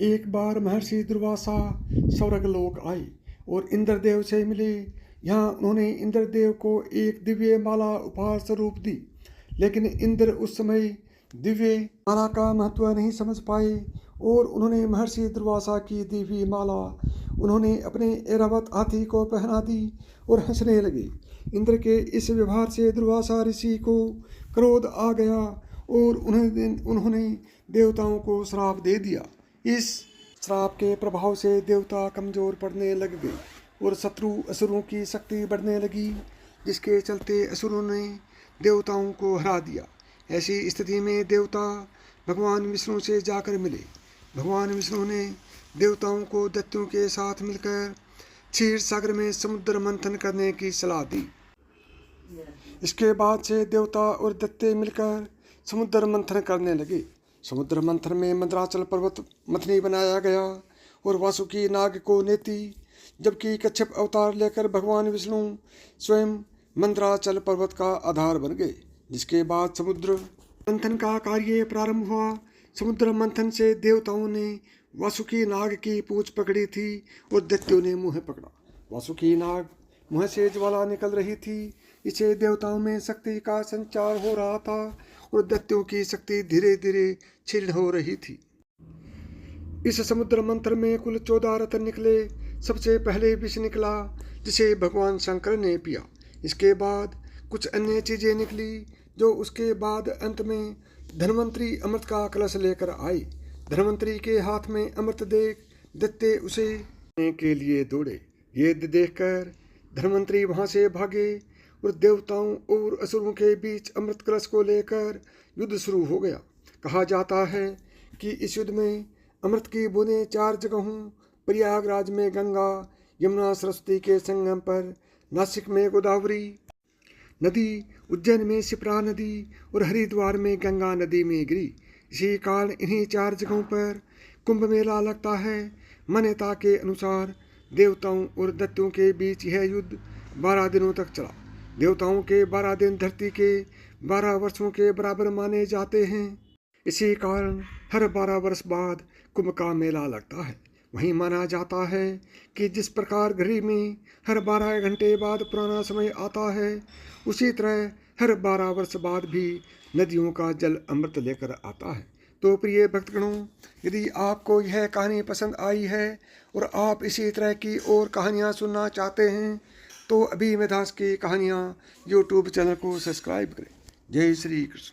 एक बार महर्षि दुर्वासा स्वर्गलोक आए और इंद्रदेव से मिले। यहाँ उन्होंने इंद्रदेव को एक दिव्य माला उपहार स्वरूप दी, लेकिन इंद्र उस समय दिव्य माला का महत्व नहीं समझ पाए और उन्होंने महर्षि दुर्वासा की दिव्य माला उन्होंने अपने ऐरावत हाथी को पहना दी और हंसने लगे। इंद्र के इस व्यवहार से दुर्वासा ऋषि को क्रोध आ गया और उन्होंने देवताओं को श्राप दे दिया। इस श्राप के प्रभाव से देवता कमजोर पड़ने लग गए और शत्रु असुरों की शक्ति बढ़ने लगी, जिसके चलते असुरों ने देवताओं को हरा दिया। ऐसी स्थिति में देवता भगवान विष्णु से जाकर मिले। भगवान विष्णु ने देवताओं को दैत्यों के साथ मिलकर क्षीर सागर में समुद्र मंथन करने की सलाह दी। इसके बाद से देवता और दैत्य मिलकर समुद्र मंथन करने लगे। समुद्र मंथन में मंदराचल पर्वत मथनी बनाया गया और वासुकी नाग को नेति, जबकि कच्छप अवतार लेकर भगवान विष्णु स्वयं मंदराचल पर्वत का आधार बन गए। जिसके बाद समुद्र मंथन का कार्य प्रारंभ हुआ। समुद्र मंथन से देवताओं ने वासुकी नाग की पूंछ पकड़ी थी और दैत्यों ने मुँह पकड़ा। वासुकी नाग मुँह से ज्वाला निकल रही थी, इसे देवताओं में शक्ति का संचार हो रहा था और दैत्यों की शक्ति धीरे धीरे क्षीण हो रही थी। इस समुद्र मंथन में कुल 14 रत्न निकले। सबसे पहले विष निकला, जिसे भगवान शंकर ने पिया। इसके बाद कुछ अन्य चीजें निकली, जो उसके बाद अंत में धन्वंतरी अमृत का कलश लेकर आए। धन्वंतरी के हाथ में अमृत देख दैत्य उसे लेने के लिए दौड़े। ये देखकर धन्वंतरी वहां से भागे और देवताओं और असुरों के बीच अमृत कलश को लेकर युद्ध शुरू हो गया। कहा जाता है कि इस युद्ध में अमृत की बूंदें 4 जगहों, प्रयागराज में गंगा, यमुना सरस्वती के संगम पर, नासिक में गोदावरी नदी, उज्जैन में शिप्रा नदी और हरिद्वार में गंगा नदी में गिरी। इसी कारण इन्हीं 4 जगहों पर कुंभ मेला लगता है। मान्यता के अनुसार देवताओं और दैत्यों के बीच यह युद्ध 12 दिनों तक चला। देवताओं के 12 दिन धरती के 12 वर्षों के बराबर माने जाते हैं। इसी कारण हर 12 वर्ष बाद कुंभ का मेला लगता है। वहीं माना जाता है कि जिस प्रकार घड़ी में हर 12 घंटे बाद पुराना समय आता है, उसी तरह हर 12 वर्ष बाद भी नदियों का जल अमृत लेकर आता है। तो प्रिय भक्तगणों, यदि आपको यह कहानी पसंद आई है और आप इसी तरह की और कहानियाँ सुनना चाहते हैं, तो अभी मेधास की कहानियाँ यूट्यूब चैनल को सब्सक्राइब करें। जय श्री कृष्ण।